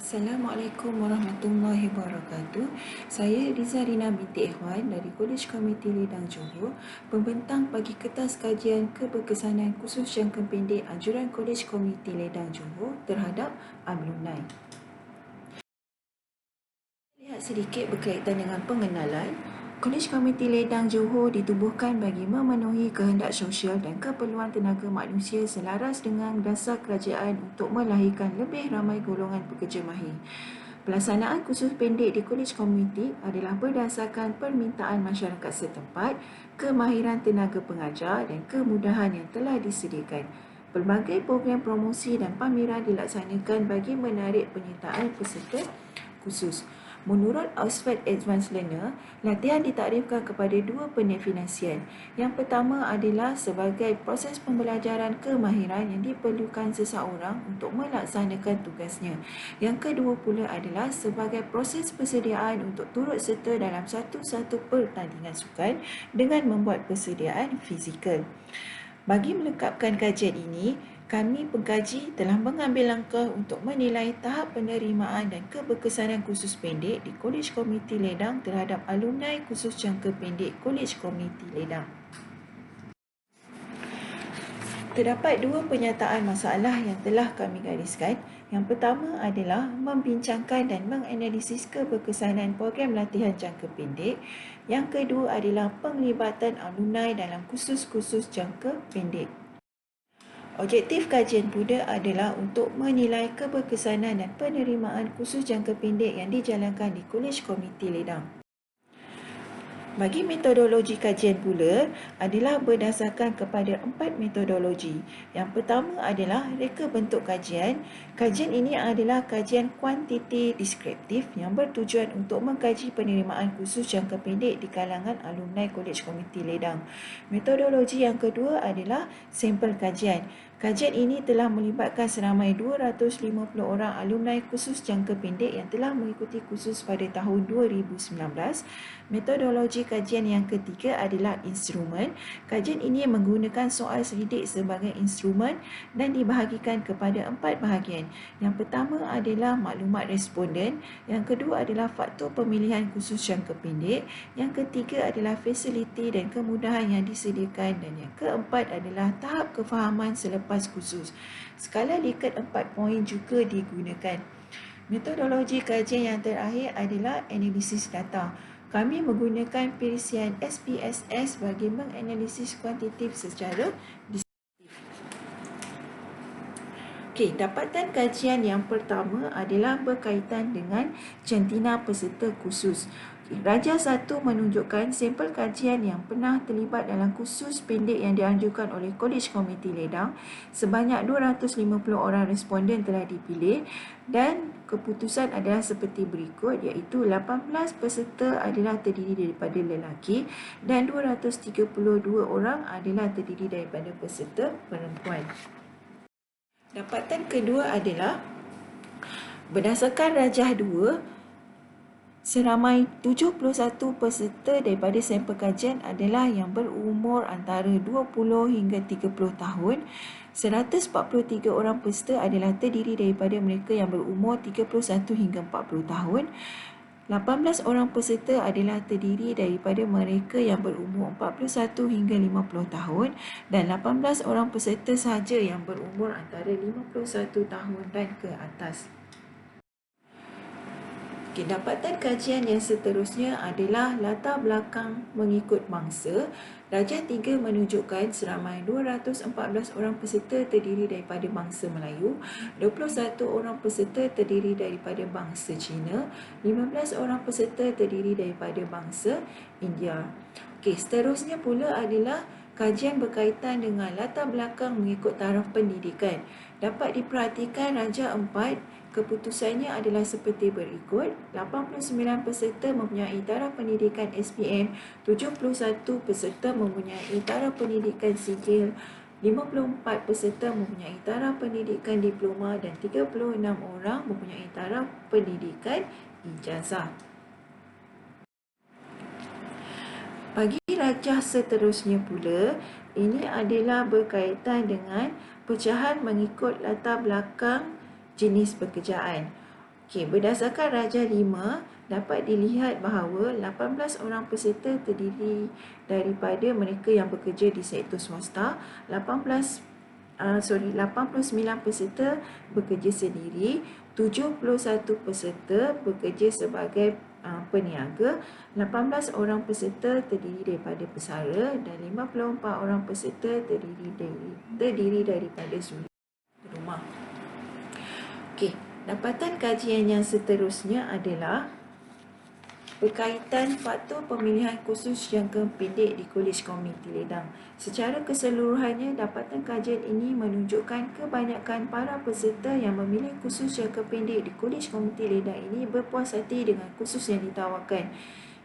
Assalamualaikum warahmatullahi wabarakatuh. Saya Rizarina binti Ikhwan dari Kolej Komuniti Ledang Johor, pembentang bagi kertas kajian keberkesanan khusus jangka pendek anjuran Kolej Komuniti Ledang Johor terhadap alumni. Lihat sedikit berkaitan dengan pengenalan. Kolej Komuniti Ledang Johor ditubuhkan bagi memenuhi kehendak sosial dan keperluan tenaga manusia selaras dengan dasar kerajaan untuk melahirkan lebih ramai golongan pekerja mahir. Pelaksanaan kursus pendek di Kolej Komuniti adalah berdasarkan permintaan masyarakat setempat, kemahiran tenaga pengajar dan kemudahan yang telah disediakan. Pelbagai program promosi dan pameran dilaksanakan bagi menarik penyertaan peserta khusus. Menurut Oxford Advanced Learner, latihan ditakdirkan kepada dua pendefinisian. Yang pertama adalah sebagai proses pembelajaran kemahiran yang diperlukan seseorang untuk melaksanakan tugasnya. Yang kedua pula adalah sebagai proses persediaan untuk turut serta dalam satu-satu pertandingan sukan dengan membuat persediaan fizikal. Bagi melengkapkan kajian ini, kami pengkaji telah mengambil langkah untuk menilai tahap penerimaan dan keberkesanan kursus pendek di Kolej Komuniti Ledang terhadap alumni kursus jangka pendek Kolej Komuniti Ledang. Terdapat dua penyataan masalah yang telah kami gariskan. Yang pertama adalah membincangkan dan menganalisis keberkesanan program latihan jangka pendek. Yang kedua adalah penglibatan alumni dalam kursus-kursus jangka pendek. Objektif kajian pula adalah untuk menilai keberkesanan dan penerimaan kursus jangka pendek yang dijalankan di Kolej Komuniti Ledang. Bagi metodologi kajian pula adalah berdasarkan kepada 4 metodologi. Yang pertama adalah reka bentuk kajian. Kajian ini adalah kajian kuantiti deskriptif yang bertujuan untuk mengkaji penerimaan khusus jangka pendek di kalangan alumni Kolej Komuniti Ledang. Metodologi yang kedua adalah sampel kajian. Kajian ini telah melibatkan seramai 250 orang alumni khusus jangka pendek yang telah mengikuti kursus pada tahun 2019. Metodologi kajian yang ketiga adalah instrumen. Kajian ini menggunakan soal selidik sebagai instrumen dan dibahagikan kepada 4 bahagian. Yang pertama adalah maklumat responden, yang kedua adalah faktor pemilihan khusus jangka pendek, yang ketiga adalah fasiliti dan kemudahan yang disediakan, dan yang keempat adalah tahap kefahaman selepas kursus. Skala Likert 4 poin juga digunakan. Metodologi kajian yang terakhir adalah analisis data. Kami menggunakan perisian SPSS bagi menganalisis kuantitatif secara deskriptif. Dapatan kajian yang pertama adalah berkaitan dengan jantina peserta khusus. Raja 1 menunjukkan sampel kajian yang pernah terlibat dalam kursus pendek yang dianjurkan oleh Kolej Komuniti Ledang. Sebanyak 250 orang responden telah dipilih dan keputusan adalah seperti berikut, iaitu 18 peserta adalah terdiri daripada lelaki dan 232 orang adalah terdiri daripada peserta perempuan. Dapatan kedua adalah berdasarkan Rajah 2, seramai 71 peserta daripada sampel kajian adalah yang berumur antara 20 hingga 30 tahun. 143 orang peserta adalah terdiri daripada mereka yang berumur 31 hingga 40 tahun. 18 orang peserta adalah terdiri daripada mereka yang berumur 41 hingga 50 tahun dan 18 orang peserta sahaja yang berumur antara 51 tahun dan ke atas. Dapatan kajian yang seterusnya adalah latar belakang mengikut mangsa. Rajah 3 menunjukkan seramai 214 orang peserta terdiri daripada bangsa Melayu, 21 orang peserta terdiri daripada bangsa Cina, 15 orang peserta terdiri daripada bangsa India. Seterusnya pula adalah kajian berkaitan dengan latar belakang mengikut taraf pendidikan. Dapat diperhatikan Rajah 4, keputusannya adalah seperti berikut. 89 peserta mempunyai taraf pendidikan SPM, 71 peserta mempunyai taraf pendidikan sijil, 54 peserta mempunyai taraf pendidikan diploma dan 36 orang mempunyai taraf pendidikan ijazah. Bagi rajah seterusnya pula, ini adalah berkaitan dengan pecahan mengikut latar belakang jenis pekerjaan. Okey, berdasarkan Raja 5, dapat dilihat bahawa 18 orang peserta terdiri daripada mereka yang bekerja di sektor swasta, 89 peserta bekerja sendiri, 71 peserta bekerja sebagai peniaga, 18 orang peserta terdiri daripada pesara dan 54 orang peserta terdiri daripada suri rumah. Okey, dapatan kajian yang seterusnya adalah berkaitan faktor pemilihan khusus jangka pendek di Kolej Komuniti Ledang. Secara keseluruhannya, dapatan kajian ini menunjukkan kebanyakan para peserta yang memilih khusus jangka pendek di Kolej Komuniti Ledang ini berpuas hati dengan khusus yang ditawarkan.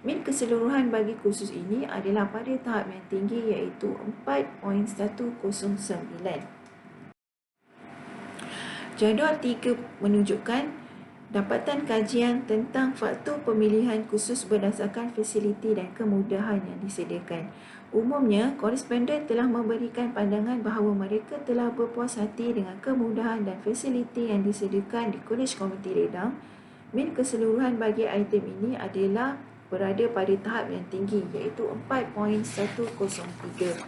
Min keseluruhan bagi khusus ini adalah pada tahap yang tinggi iaitu 4.109. Jadual 3 menunjukkan dapatan kajian tentang faktor pemilihan khusus berdasarkan fasiliti dan kemudahan yang disediakan. Umumnya, koresponden telah memberikan pandangan bahawa mereka telah berpuas hati dengan kemudahan dan fasiliti yang disediakan di Kolej Komuniti Ledang. Min keseluruhan bagi item ini adalah berada pada tahap yang tinggi iaitu 4.103.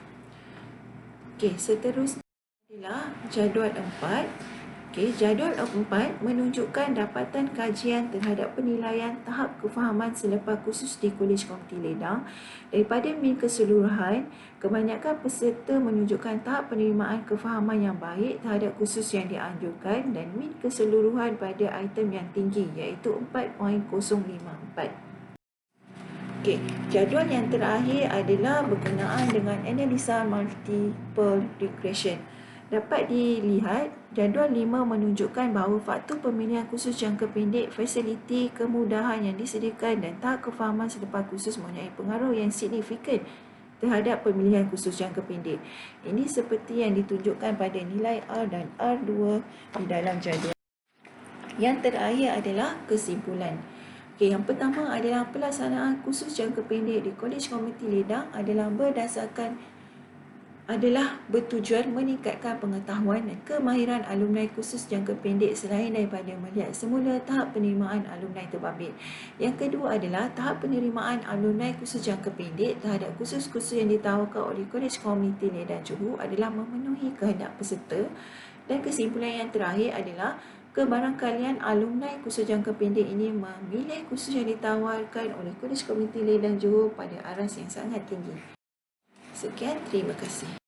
Okey, seterusnya adalah jadual 4. Jadual 4 menunjukkan dapatan kajian terhadap penilaian tahap kefahaman selepas kursus di Kolej Komuniti Ledang. Daripada min keseluruhan, kebanyakan peserta menunjukkan tahap penerimaan kefahaman yang baik terhadap kursus yang dianjurkan dan min keseluruhan pada item yang tinggi iaitu 4.054. Jadual yang terakhir adalah berkenaan dengan analisa multiple regression. Dapat dilihat, jadual 5 menunjukkan bahawa faktor pemilihan khusus jangka pendek, fasiliti, kemudahan yang disediakan dan tahap kefahaman selepas kursus mempunyai pengaruh yang signifikan terhadap pemilihan khusus jangka pendek. Ini seperti yang ditunjukkan pada nilai R dan R2 di dalam jadual. Yang terakhir adalah kesimpulan. Yang pertama adalah pelaksanaan kursus jangka pendek di Kolej Komuniti Ledang adalah bertujuan meningkatkan pengetahuan dan kemahiran alumni kursus jangka pendek selain daripada melihat semula tahap penerimaan alumni terbabit. Yang kedua adalah tahap penerimaan alumni kursus jangka pendek terhadap kursus-kursus yang ditawarkan oleh Kolej Komuniti Ledang Johor adalah memenuhi kehendak peserta. Dan kesimpulan yang terakhir adalah kebarangkalian alumni kursus jangka pendek ini memilih kursus yang ditawarkan oleh Kolej Komuniti Ledang Johor pada aras yang sangat tinggi. Sekian, terima kasih.